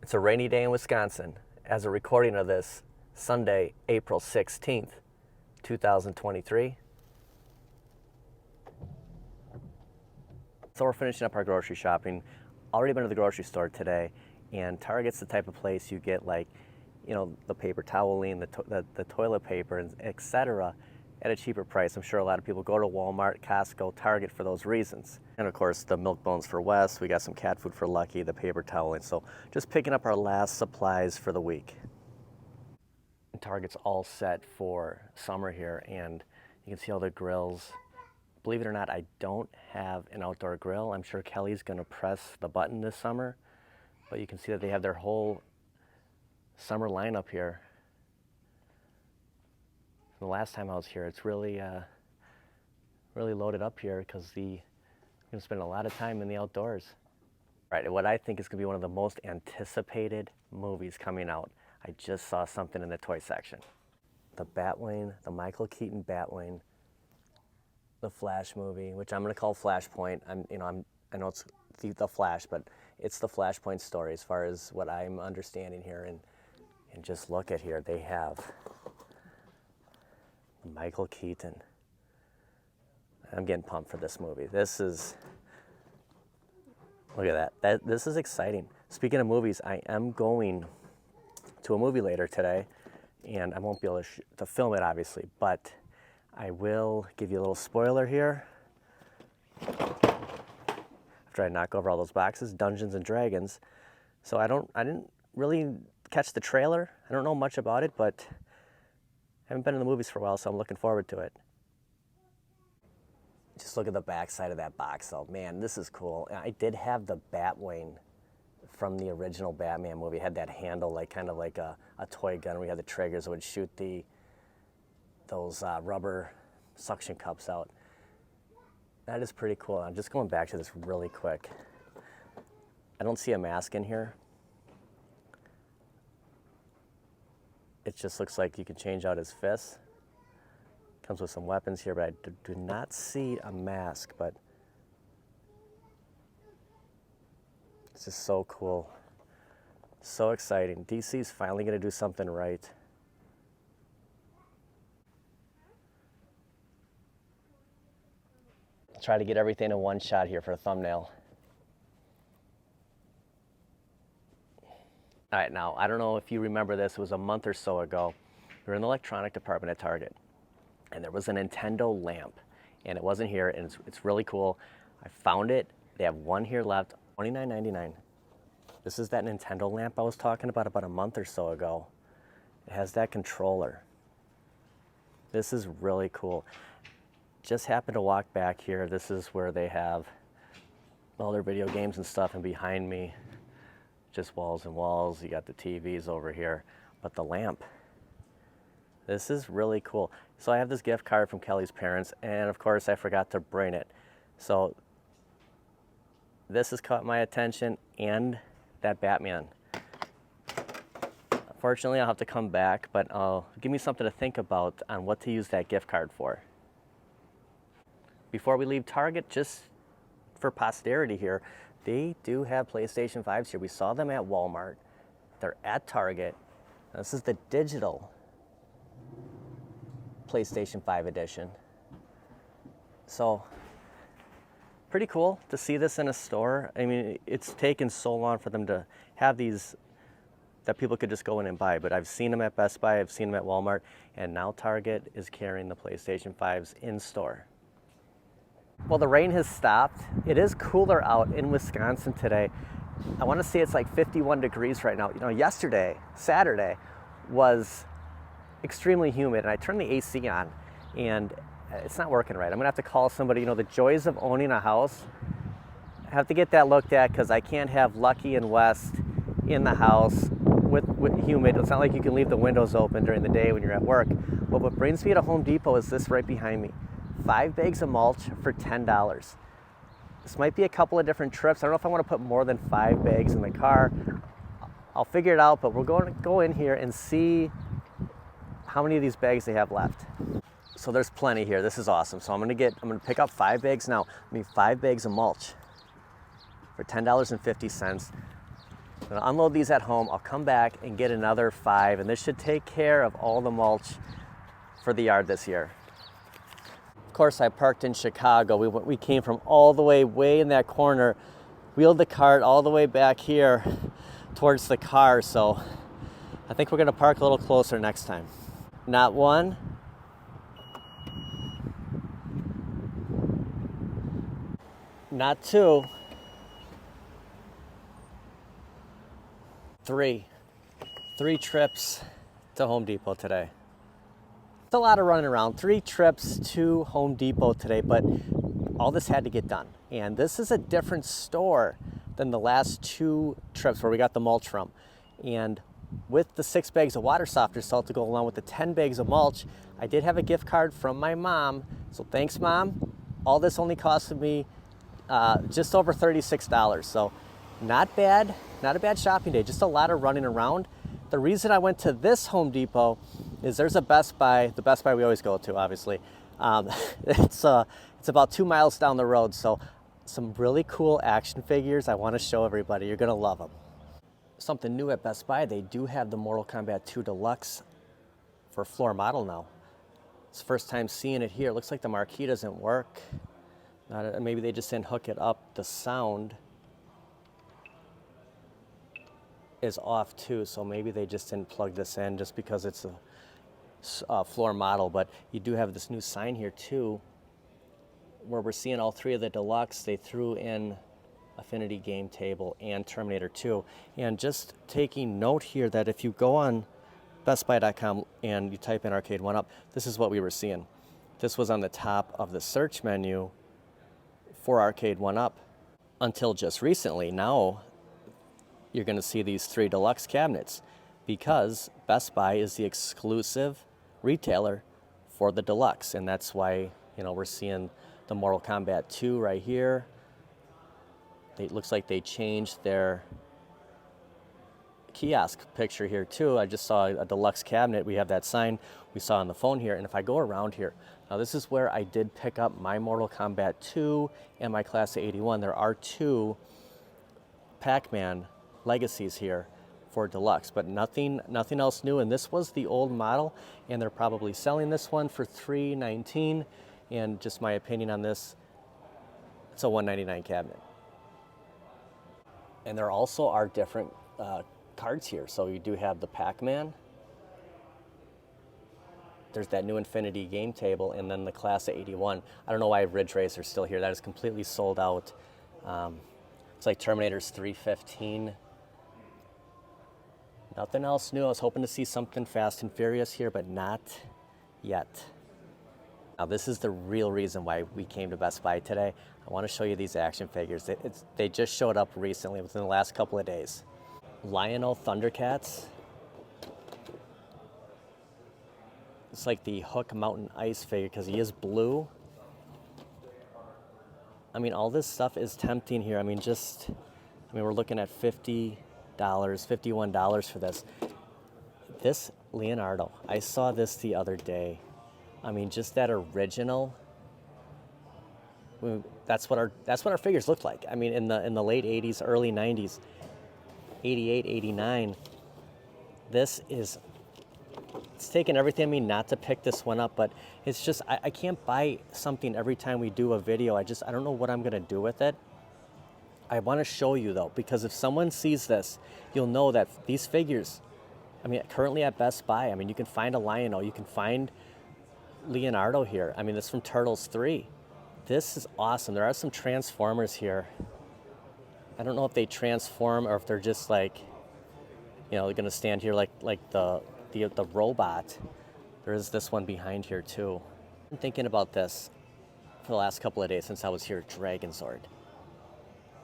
It's a rainy day in Wisconsin. As a recording of this, Sunday, April 16th, 2023. So we're finishing up our grocery shopping. Already been to the grocery store today, and Target's the type of place you get like, the paper toweling, the toilet paper, and etc. at a cheaper price. I'm sure a lot of people go to Walmart, Costco, Target for those reasons. And of course, the milk bones for Wes, we got some cat food for Lucky, the paper toweling. So just picking up our last supplies for the week. Target's all set for summer here, and you can see all the grills. Believe it or not, I don't have an outdoor grill. I'm sure Kelly's gonna press the button this summer, but you can see that they have their whole summer lineup here. The last time I was here, it's really loaded up here because I'm gonna spend a lot of time in the outdoors. All right, what I think is gonna be one of the most anticipated movies coming out. I just saw something in the toy section. The Batwing, the Michael Keaton Batwing, the Flash movie, which I'm gonna call Flashpoint. I know it's the Flash, but it's the Flashpoint story as far as what I'm understanding here. And just look at here, they have Michael Keaton. I'm getting pumped for this movie. Look at that. This is exciting. Speaking of movies, I am going to a movie later today, and I won't be able to film it obviously, but I will give you a little spoiler here. After I knock over all those boxes, Dungeons and Dragons. So I didn't really catch the trailer. I don't know much about it, but I haven't been in the movies for a while, so I'm looking forward to it. Just look at the back side of that box though. Man, this is cool. I did have the Batwing from the original Batman movie. It had that handle, kind of like a toy gun. We had the triggers that would shoot those rubber suction cups out. That is pretty cool. I'm just going back to this really quick. I don't see a mask in here. It just looks like you can change out his fists. Comes with some weapons here, but I do not see a mask, but this is so cool. So exciting. DC's finally gonna do something right. I'll try to get everything in one shot here for a thumbnail. All right, now, I don't know if you remember this, it was a month or so ago. We were in the electronic department at Target, and there was a Nintendo lamp, and it wasn't here, and it's really cool. I found it. They have one here left, $29.99. This is that Nintendo lamp I was talking about a month or so ago. It has that controller. This is really cool. Just happened to walk back here. This is where they have all their video games and stuff, and behind me, just walls and walls. You got the TVs over here, but the lamp, this is really cool. So I have this gift card from Kelly's parents, and of course I forgot to bring it. So this has caught my attention, and that Batman. Unfortunately, I'll have to come back, but give me something to think about on what to use that gift card for. Before we leave Target, just for posterity here, they do have PlayStation 5s here. We saw them at Walmart. They're at Target. This is the digital PlayStation 5 edition. So, pretty cool to see this in a store. I mean, it's taken so long for them to have these that people could just go in and buy, but I've seen them at Best Buy, I've seen them at Walmart, and now Target is carrying the PlayStation 5s in store. Well, the rain has stopped. It is cooler out in Wisconsin today. I want to say it's like 51 degrees right now. Yesterday, Saturday, was extremely humid, and I turned the AC on, and it's not working right. I'm gonna have to call somebody. The joys of owning a house. I have to get that looked at because I can't have Lucky and West in the house with humid. It's not like you can leave the windows open during the day when you're at work. But what brings me to Home Depot is this right behind me. 5 bags of mulch for $10. This might be a couple of different trips. I don't know if I want to put more than 5 bags in the car. I'll figure it out, but we're going to go in here and see how many of these bags they have left. So there's plenty here. This is awesome. So I'm gonna pick up 5 bags now. 5 bags of mulch for $10.50. I'm gonna unload these at home. I'll come back and get another 5, and this should take care of all the mulch for the yard this year. Of course, I parked in Chicago. We came from all the way in that corner, wheeled the cart all the way back here towards the car, so I think we're gonna park a little closer next time. Not one, not two, 3 trips to Home Depot today. It's a lot of running around. 3 trips to Home Depot today, but all this had to get done. And this is a different store than the last 2 trips where we got the mulch from. And with the 6 bags of water softener salt to go along with the 10 bags of mulch, I did have a gift card from my mom. So thanks, Mom. All this only costed me just over $36. So not bad, not a bad shopping day, just a lot of running around. The reason I went to this Home Depot is there's a Best Buy, the Best Buy we always go to, obviously. It's about 2 miles down the road, so some really cool action figures I want to show everybody. You're gonna love them. Something new at Best Buy, they do have the Mortal Kombat 2 Deluxe for floor model now. It's the first time seeing it here. It looks like the marquee doesn't work. Maybe they just didn't hook it up. The sound is off too, so maybe they just didn't plug this in just because it's a floor model. But you do have this new sign here too, where we're seeing all 3 of the Deluxe. They threw in Affinity Game Table and Terminator 2. And just taking note here that if you go on bestbuy.com and you type in Arcade 1-Up, this is what we were seeing. This was on the top of the search menu for Arcade 1-Up until just recently. Now you're going to see these 3 Deluxe cabinets because Best Buy is the exclusive retailer for the Deluxe, and that's why, you know, we're seeing the Mortal Kombat 2 right here. It looks like they changed their kiosk picture here too. I just saw a Deluxe cabinet. We have that sign we saw on the phone here, and if I go around here, now this is where I did pick up my Mortal Kombat 2 and my Class of 81. There are 2 Pac-Man Legacies here for Deluxe, but nothing else new. And this was the old model, and they're probably selling this one for $319. And just my opinion on this, it's a $199 cabinet. And there also are different cards here. So you do have the Pac-Man. There's that new Infinity Game Table, and then the Class of 81. I don't know why Ridge Racer's still here. That is completely sold out. It's like Terminator's 315. Nothing else new. I was hoping to see something Fast and Furious here, but not yet. Now this is the real reason why we came to Best Buy today. I want to show you these action figures. They just showed up recently, within the last couple of days. Lion-O Thundercats. It's like the Hook Mountain Ice figure because he is blue. I mean, all this stuff is tempting here. I mean, we're looking at $50, $51 for this. This Leonardo, I saw this the other day. I mean, just that original. That's what our figures looked like. I mean, in the late 80s, early 90s, 88, 89. It's taken everything in me not to pick this one up, but it's just, I can't buy something every time we do a video. I don't know what I'm gonna do with it. I want to show you though, because if someone sees this, you'll know that these figures, I mean, currently at Best Buy, I mean, you can find a Lion-O, you can find Leonardo here. I mean, this is from Turtles 3. This is awesome. There are some Transformers here. I don't know if they transform or if they're just like, you know, they're gonna stand here like the robot. There is this one behind here too. I'm thinking about this for the last couple of days since I was here, Dragonzord.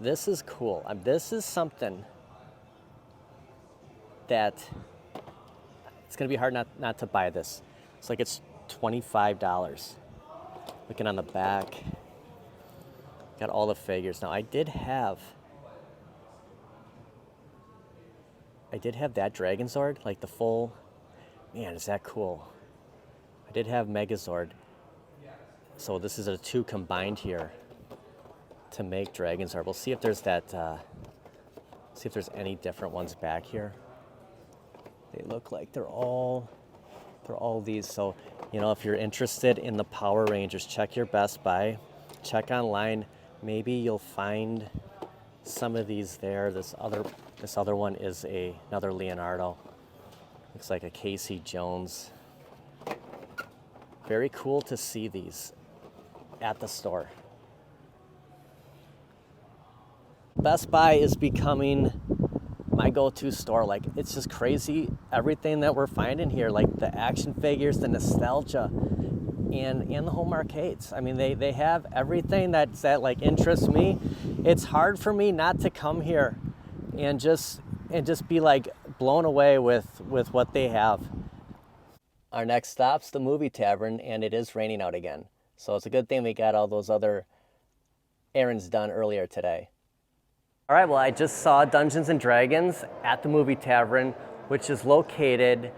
This is cool. This is something that it's gonna be hard not to buy this. It's like it's $25. Looking on the back, got all the figures. Now I did have that Dragonzord, like the full, man, is that cool. I did have Megazord. So this is a 2 combined here to make Dragonzord. We'll see if there's that, See if there's any different ones back here. They look like they're all these. So, you know, if you're interested in the Power Rangers, check your Best Buy, check online. Maybe you'll find some of these there. This other one is another Leonardo. Looks like a Casey Jones. Very cool to see these at the store. Best Buy is becoming my go-to store. Like, it's just crazy, everything that we're finding here, like the action figures, the nostalgia, and the home arcades. I mean, they have everything that like interests me. It's hard for me not to come here and just be like blown away with what they have. Our next stop's the Movie Tavern, and it is raining out again. So it's a good thing we got all those other errands done earlier today. All right, well, I just saw Dungeons & Dragons at the Movie Tavern, which is located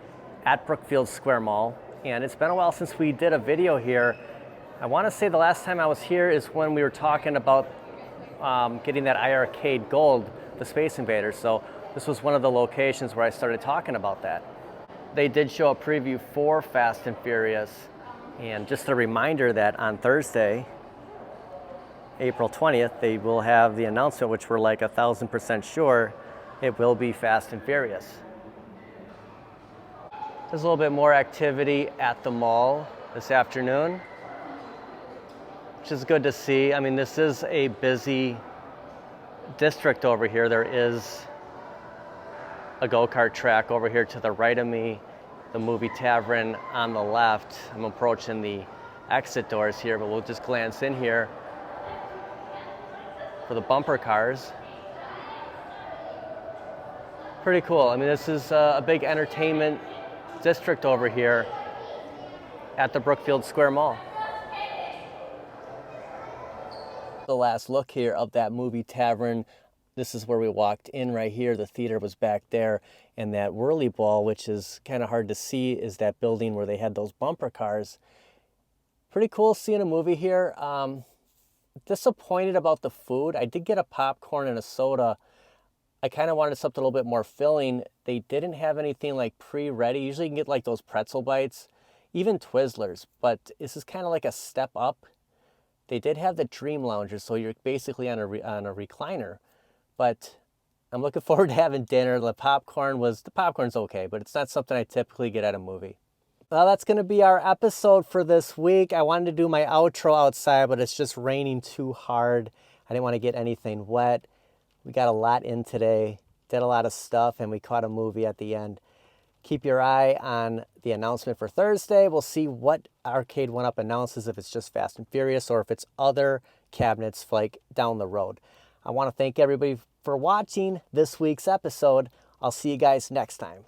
at Brookfield Square Mall. And it's been a while since we did a video here. I want to say the last time I was here is when we were talking about getting that iArcade Gold, the Space Invaders. So this was one of the locations where I started talking about that. They did show a preview for Fast and Furious. And just a reminder that on Thursday, April 20th, they will have the announcement, which we're like 1,000% sure it will be Fast and Furious. There's a little bit more activity at the mall this afternoon, which is good to see. I mean, this is a busy district over here. There is a go-kart track over here to the right of me, the Movie Tavern on the left. I'm approaching the exit doors here, but we'll just glance in here for the bumper cars. Pretty cool. I mean, this is a big entertainment district over here at the Brookfield Square Mall. The last look here of that Movie Tavern. This is where we walked in right here. The theater was back there. And that whirly ball, which is kind of hard to see, is that building where they had those bumper cars. Pretty cool seeing a movie here. Disappointed about the food. I did get a popcorn and a soda. I kind of wanted something a little bit more filling. They didn't have anything like pre-ready. Usually you can get like those pretzel bites, even Twizzlers, but this is kind of like a step up. They did have the Dream Loungers, so you're basically on a recliner. But I'm looking forward to having dinner. The popcorn's okay, but it's not something I typically get at a movie. Well, that's going to be our episode for this week. I wanted to do my outro outside, but it's just raining too hard. I didn't want to get anything wet. We got a lot in today, did a lot of stuff, and we caught a movie at the end. Keep your eye on the announcement for Thursday. We'll see what Arcade 1UP announces, if it's just Fast and Furious or if it's other cabinets like down the road. I want to thank everybody for watching this week's episode. I'll see you guys next time.